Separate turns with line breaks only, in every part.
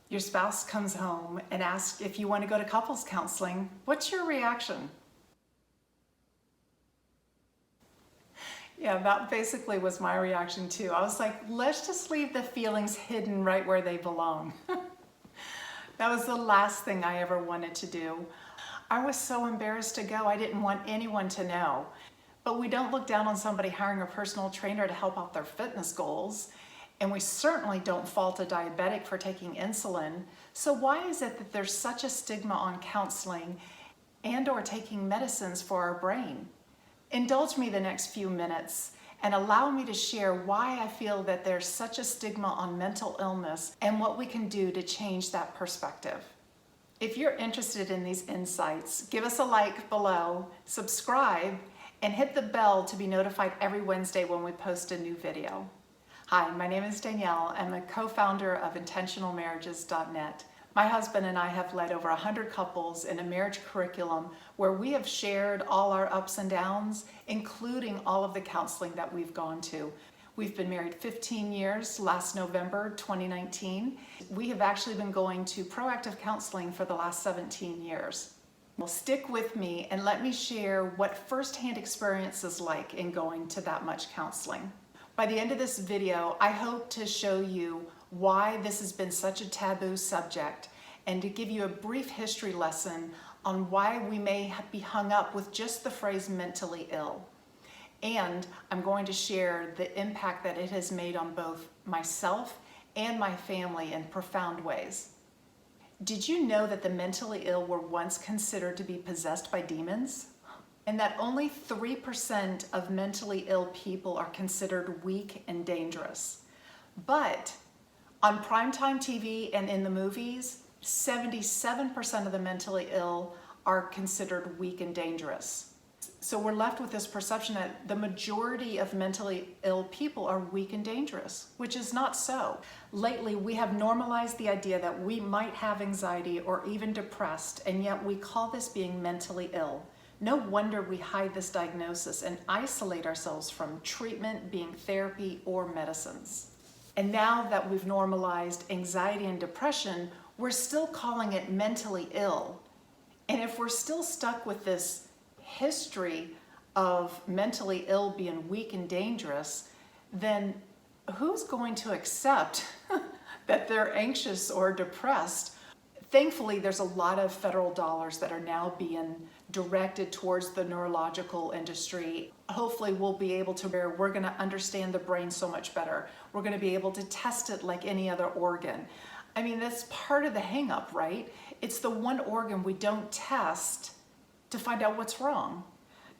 Your spouse comes home and asks if you want to go to couples counseling. What's your reaction? Yeah, that basically was my reaction too. I was like, let's just leave the feelings hidden right where they belong. That was the last thing I ever wanted to do. I was so embarrassed to go. I didn't want anyone to know. But we don't look down on somebody hiring a personal trainer to help out their fitness goals. And we certainly don't fault a diabetic for taking insulin. So why is it that there's such a stigma on counseling and or taking medicines for our brain? Indulge me the next few minutes and allow me to share why I feel that there's such a stigma on mental illness and what we can do to change that perspective. If you're interested in these insights, give us a like below, subscribe, and hit the bell to be notified every Wednesday when we post a new video. Hi, my name is Danielle. I'm a co-founder of intentionalmarriages.net. My husband and I have led over 100 couples in a marriage curriculum where we have shared all our ups and downs, including all of the counseling that we've gone to. We've been married 15 years, last November 2019. We have actually been going to proactive counseling for the last 17 years. Well, stick with me and let me share what firsthand experience is like in going to that much counseling. By the end of this video, I hope to show you why this has been such a taboo subject and to give you a brief history lesson on why we may be hung up with just the phrase mentally ill. And I'm going to share the impact that it has made on both myself and my family in profound ways. Did you know that the mentally ill were once considered to be possessed by demons? And that only 3% of mentally ill people are considered weak and dangerous. But on primetime TV and in the movies, 77% of the mentally ill are considered weak and dangerous. So we're left with this perception that the majority of mentally ill people are weak and dangerous, which is not so. Lately, we have normalized the idea that we might have anxiety or even depressed, and yet we call this being mentally ill. No wonder we hide this diagnosis and isolate ourselves from treatment, being therapy, or medicines. And now that we've normalized anxiety and depression, we're still calling it mentally ill. And if we're still stuck with this history of mentally ill being weak and dangerous, then who's going to accept that they're anxious or depressed? Thankfully, there's a lot of federal dollars that are now being directed towards the neurological industry. Hopefully we'll be able to, we're going to understand the brain so much better. We're going to be able to test it like any other organ. I mean, that's part of the hang up, right? It's the one organ we don't test to find out what's wrong.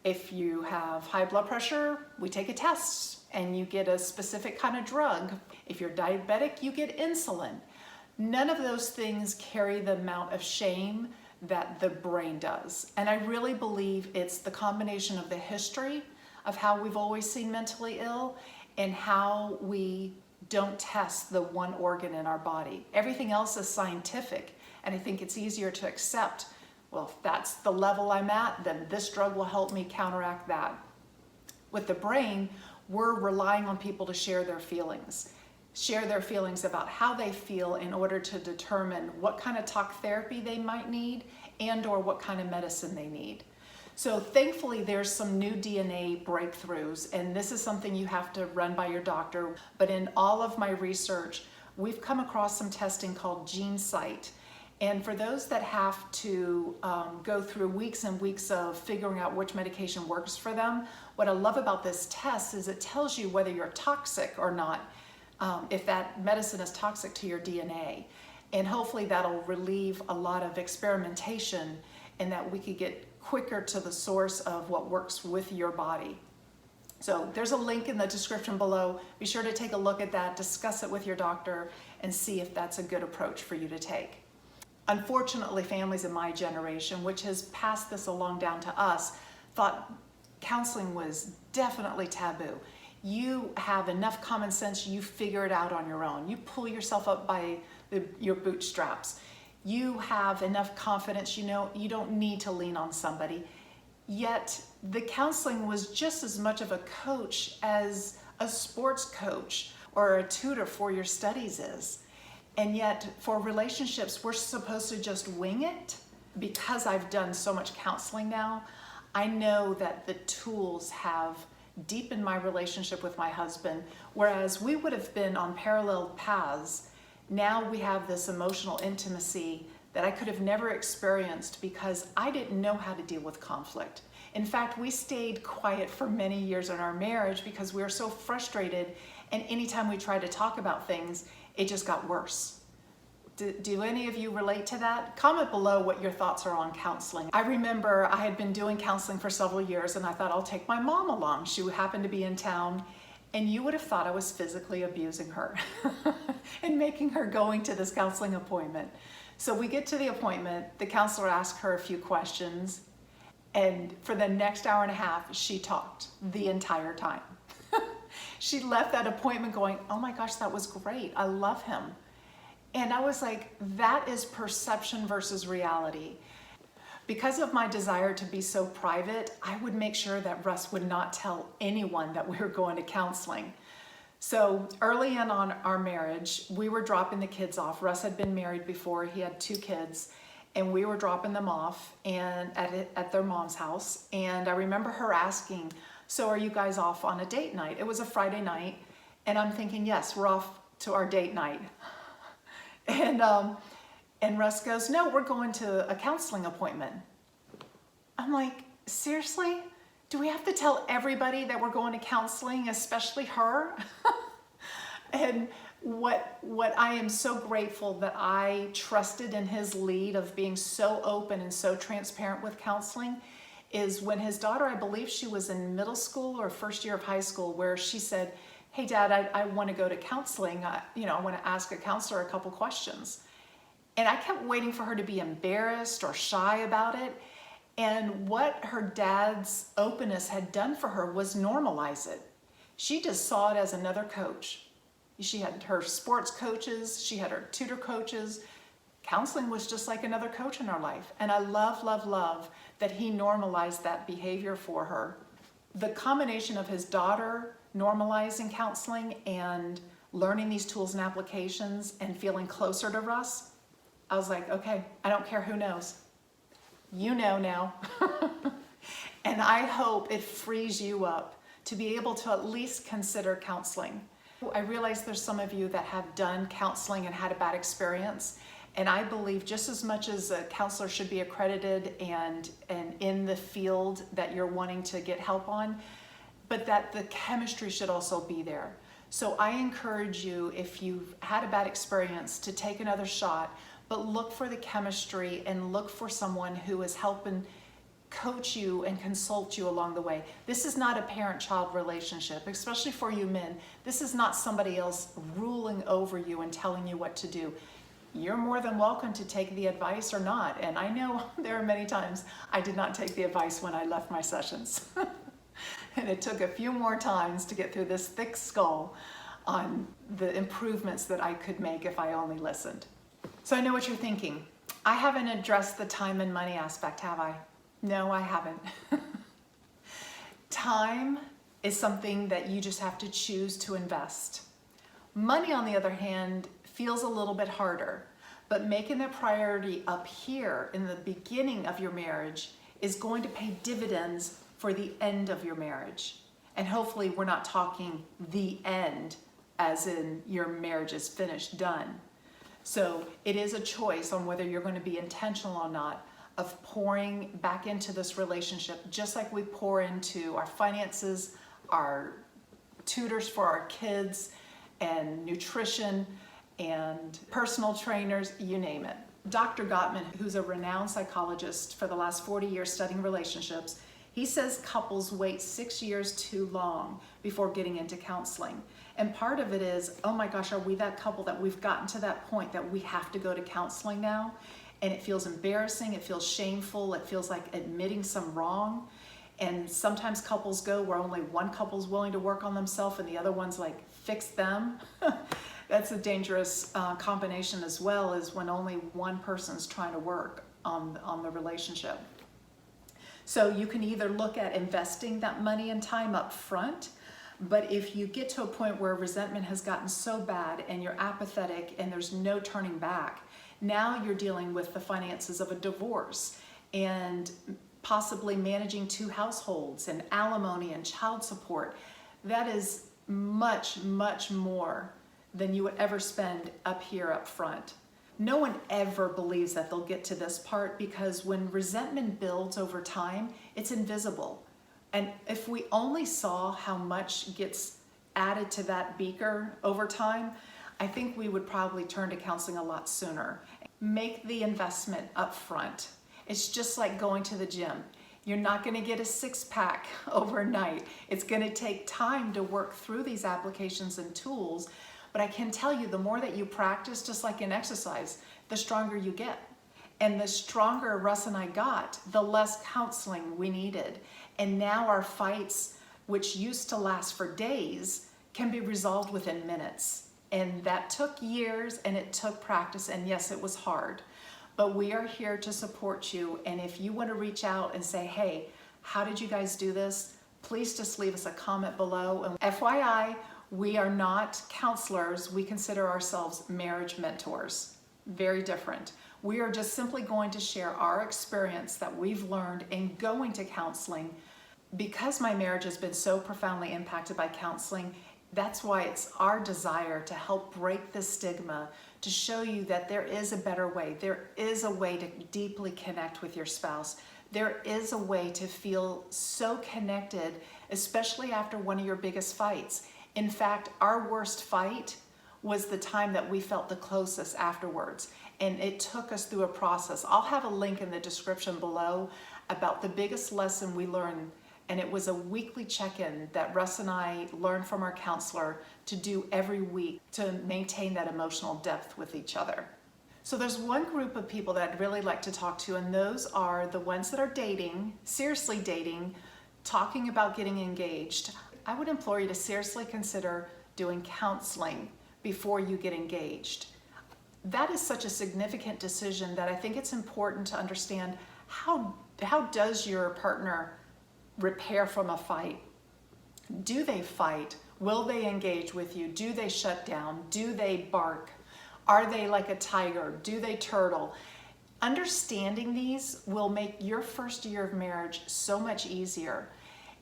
If you have high blood pressure, we take a test and you get a specific kind of drug. If you're diabetic, you get insulin. None of those things carry the amount of shame that the brain does. And I really believe it's the combination of the history of how we've always seen mentally ill and how we don't test the one organ in our body. Everything else is scientific, and I think it's easier to accept, well, if that's the level I'm at, then this drug will help me counteract that. With the brain, we're relying on people to share their feelings about how they feel in order to determine what kind of talk therapy they might need and or what kind of medicine they need. So thankfully there's some new DNA breakthroughs, and this is something you have to run by your doctor. But in all of my research, we've come across some testing called GeneSight. And for those that have to go through weeks and weeks of figuring out which medication works for them, what I love about this test is it tells you whether you're toxic or not, if that medicine is toxic to your DNA. And hopefully that'll relieve a lot of experimentation and that we could get quicker to the source of what works with your body. So there's a link in the description below. Be sure to take a look at that, discuss it with your doctor, and see if that's a good approach for you to take. Unfortunately, families in my generation, which has passed this along down to us, thought counseling was definitely taboo. You have enough common sense, you figure it out on your own. You pull yourself up by your bootstraps. You have enough confidence, you know, you don't need to lean on somebody. Yet the counseling was just as much of a coach as a sports coach or a tutor for your studies is. And yet for relationships, we're supposed to just wing it. Because I've done so much counseling now, I know that the tools have deepened my relationship with my husband. Whereas we would have been on parallel paths, now we have this emotional intimacy that I could have never experienced because I didn't know how to deal with conflict. In fact, we stayed quiet for many years in our marriage because we were so frustrated, and anytime we tried to talk about things, it just got worse. Do any of you relate to that? Comment below what your thoughts are on counseling. I remember I had been doing counseling for several years and I thought I'll take my mom along. She happened to be in town, and you would have thought I was physically abusing her and making her going to this counseling appointment. So we get to the appointment, the counselor asks her a few questions, and for the next hour and a half, she talked the entire time. She left that appointment going, oh my gosh, that was great. I love him. And I was like, that is perception versus reality. Because of my desire to be so private, I would make sure that Russ would not tell anyone that we were going to counseling. So early in on our marriage, we were dropping the kids off. Russ had been married before, he had 2 kids, and we were dropping them off and at their mom's house. And I remember her asking, so are you guys off on a date night? It was a Friday night, and I'm thinking, yes, we're off to our date night. And Russ goes, no, we're going to a counseling appointment. I'm like, seriously? Do we have to tell everybody that we're going to counseling, especially her? And what I am so grateful that I trusted in his lead of being so open and so transparent with counseling is when his daughter, I believe she was in middle school or first year of high school, where she said, hey Dad, I want to go to counseling. I want to ask a counselor a couple questions. And I kept waiting for her to be embarrassed or shy about it. And what her dad's openness had done for her was normalize it. She just saw it as another coach. She had her sports coaches, she had her tutor coaches. Counseling was just like another coach in our life. And I love, love, love that he normalized that behavior for her. The combination of his daughter normalizing counseling and learning these tools and applications and feeling closer to Russ, I was like, okay, I don't care who knows. You know now. And I hope it frees you up to be able to at least consider counseling. I realize there's some of you that have done counseling and had a bad experience. And I believe just as much as a counselor should be accredited and in the field that you're wanting to get help on, but that the chemistry should also be there. So I encourage you, if you've had a bad experience, to take another shot, but look for the chemistry and look for someone who is helping coach you and consult you along the way. This is not a parent-child relationship, especially for you men. This is not somebody else ruling over you and telling you what to do. You're more than welcome to take the advice or not. And I know there are many times I did not take the advice when I left my sessions. And it took a few more times to get through this thick skull on the improvements that I could make if I only listened. So I know what you're thinking. I haven't addressed the time and money aspect, have I? No, I haven't. Time is something that you just have to choose to invest. Money, on the other hand, feels a little bit harder, but making the priority up here in the beginning of your marriage is going to pay dividends for the end of your marriage. And hopefully we're not talking the end as in your marriage is finished, done. So it is a choice on whether you're going to be intentional or not of pouring back into this relationship, just like we pour into our finances, our tutors for our kids, and nutrition, and personal trainers, you name it. Dr. Gottman, who's a renowned psychologist for the last 40 years studying relationships, he says couples wait 6 years too long before getting into counseling. And part of it is, oh my gosh, are we that couple that we've gotten to that point that we have to go to counseling now? And it feels embarrassing, it feels shameful, it feels like admitting some wrong. And sometimes couples go where only one couple's willing to work on themselves and the other one's like, fix them. That's a dangerous combination as well, as when only one person's trying to work on the relationship. So you can either look at investing that money and time up front, But if you get to a point where resentment has gotten so bad and you're apathetic and there's no turning back, now you're dealing with the finances of a divorce and possibly managing 2 households and alimony and child support. That is much, much more than you would ever spend up here up front. No one ever believes that they'll get to this part, because when resentment builds over time, it's invisible. And if we only saw how much gets added to that beaker over time, I think we would probably turn to counseling a lot sooner. Make the investment up front. It's just like going to the gym. You're not going to get a 6-pack overnight. It's going to take time to work through these applications and tools. But I can tell you, the more that you practice, just like in exercise, the stronger you get. And the stronger Russ and I got, the less counseling we needed. And now our fights, which used to last for days, can be resolved within minutes. And that took years, and it took practice, and yes, it was hard. But we are here to support you. And if you want to reach out and say, hey, how did you guys do this? Please just leave us a comment below. And FYI, we are not counselors. We consider ourselves marriage mentors. Very different. We are just simply going to share our experience that we've learned in going to counseling. Because my marriage has been so profoundly impacted by counseling, that's why it's our desire to help break the stigma, to show you that there is a better way. There is a way to deeply connect with your spouse. There is a way to feel so connected, especially after one of your biggest fights. In fact, our worst fight was the time that we felt the closest afterwards. And it took us through a process. I'll have a link in the description below about the biggest lesson we learned. And it was a weekly check-in that Russ and I learned from our counselor to do every week to maintain that emotional depth with each other. So there's one group of people that I'd really like to talk to, and those are the ones that are dating, seriously dating, talking about getting engaged. I would implore you to seriously consider doing counseling before you get engaged. That is such a significant decision that I think it's important to understand how does your partner repair from a fight? Do they fight? Will they engage with you? Do they shut down? Do they bark? Are they like a tiger? Do they turtle? Understanding these will make your first year of marriage so much easier.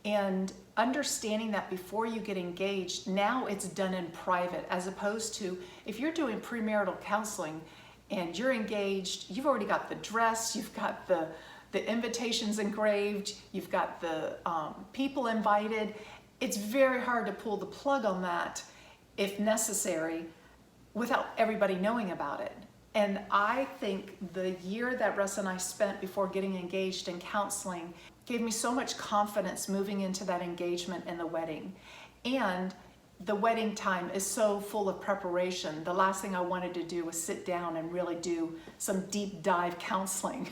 And understanding that before you get engaged, now it's done in private, as opposed to if you're doing premarital counseling and you're engaged, you've already got the dress, you've got the invitations engraved, you've got the people invited. It's very hard to pull the plug on that, if necessary, without everybody knowing about it. And I think the year that Russ and I spent before getting engaged in counseling gave me so much confidence moving into that engagement and the wedding. And the wedding time is so full of preparation. The last thing I wanted to do was sit down and really do some deep dive counseling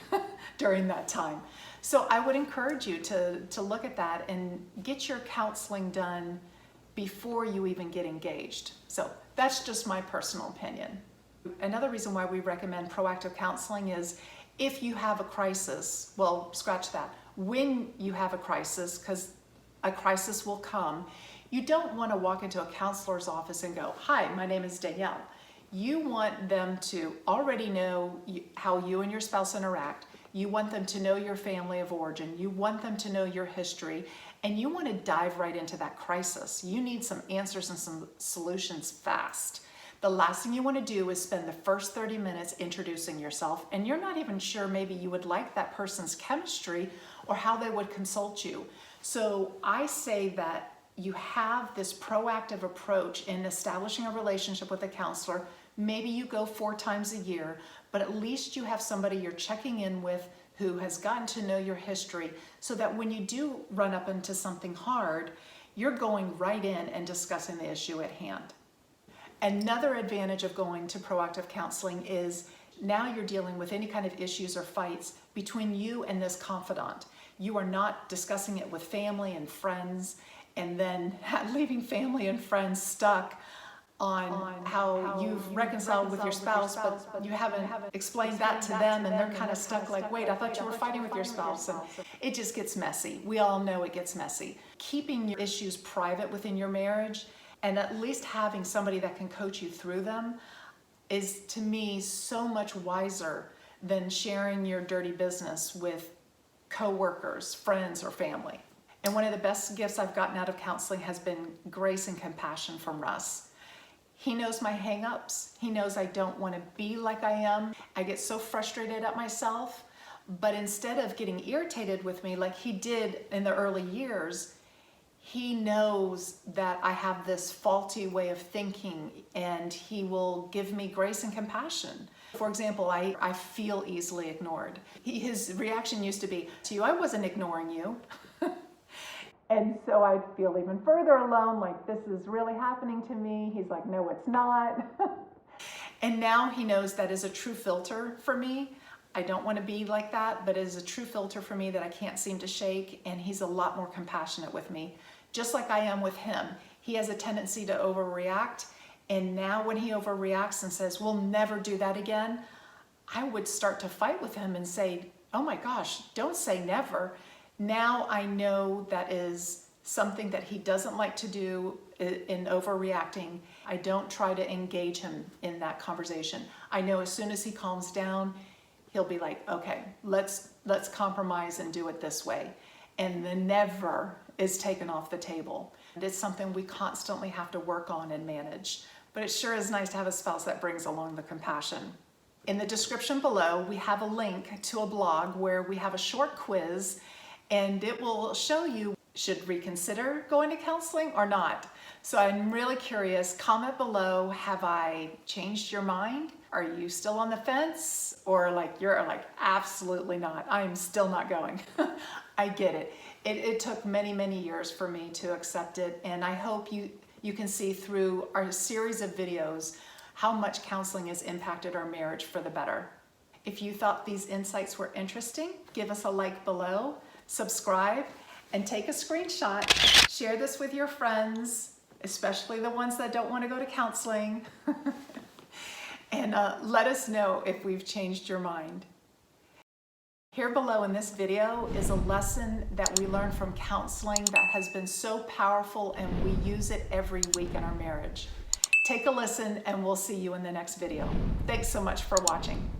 during that time. So I would encourage you to look at that and get your counseling done before you even get engaged. So that's just my personal opinion. Another reason why we recommend proactive counseling is if you have a crisis, well, scratch that. When you have a crisis, because a crisis will come, you don't want to walk into a counselor's office and go, hi, my name is Danielle. You want them to already know how you and your spouse interact. You want them to know your family of origin. You want them to know your history. And you want to dive right into that crisis. You need some answers and some solutions fast. The last thing you want to do is spend the first 30 minutes introducing yourself, and you're not even sure maybe you would like that person's chemistry or how they would consult you. So I say that you have this proactive approach in establishing a relationship with a counselor. Maybe you go 4 times a year, but at least you have somebody you're checking in with who has gotten to know your history, so that when you do run up into something hard, you're going right in and discussing the issue at hand. Another advantage of going to proactive counseling is now you're dealing with any kind of issues or fights between you and this confidant. You are not discussing it with family and friends and then leaving family and friends stuck on how you've reconciled with your spouse, but you haven't explained that to them, and they're kind of stuck like, wait, I thought you were fighting with your spouse, and it just gets messy. We all know it gets messy. keeping your issues private within your marriage and at least having somebody that can coach you through them is, to me, so much wiser than sharing your dirty business with coworkers, friends, or family. And one of the best gifts I've gotten out of counseling has been grace and compassion from Russ. He knows my hang-ups. He knows I don't want to be like I am. I get so frustrated at myself, but instead of getting irritated with me like he did in the early years, he knows that I have this faulty way of thinking, and he will give me grace and compassion. For example, I feel easily ignored. His reaction used to be, to you, I wasn't ignoring you. And so I'd feel even further alone, like this is really happening to me. He's like, no, it's not. And now he knows that is a true filter for me. I don't want to be like that, but it is a true filter for me that I can't seem to shake. And he's a lot more compassionate with me, just like I am with him. He has a tendency to overreact. And now when he overreacts and says, we'll never do that again, I would start to fight with him and say, oh my gosh, don't say never. Now I know that is something that he doesn't like to do in overreacting. I don't try to engage him in that conversation. I know as soon as he calms down, he'll be like, okay, let's compromise and do it this way. And the never is taken off the table. And it's something we constantly have to work on and manage. But it sure is nice to have a spouse that brings along the compassion. In the description below, we have a link to a blog where we have a short quiz, and it will show you should reconsider going to counseling or not. So I'm really curious. Comment below, have I changed your mind? Are you still on the fence? Or you're like, absolutely not. I'm still not going. I get it. It took many, many years for me to accept it, and I hope you can see through our series of videos how much counseling has impacted our marriage for the better. If you thought these insights were interesting, give us a like below, subscribe, and take a screenshot. Share this with your friends, especially the ones that don't want to go to counseling. And let us know if we've changed your mind. Here below in this video is a lesson that we learned from counseling that has been so powerful, and we use it every week in our marriage. Take a listen, and we'll see you in the next video. Thanks so much for watching.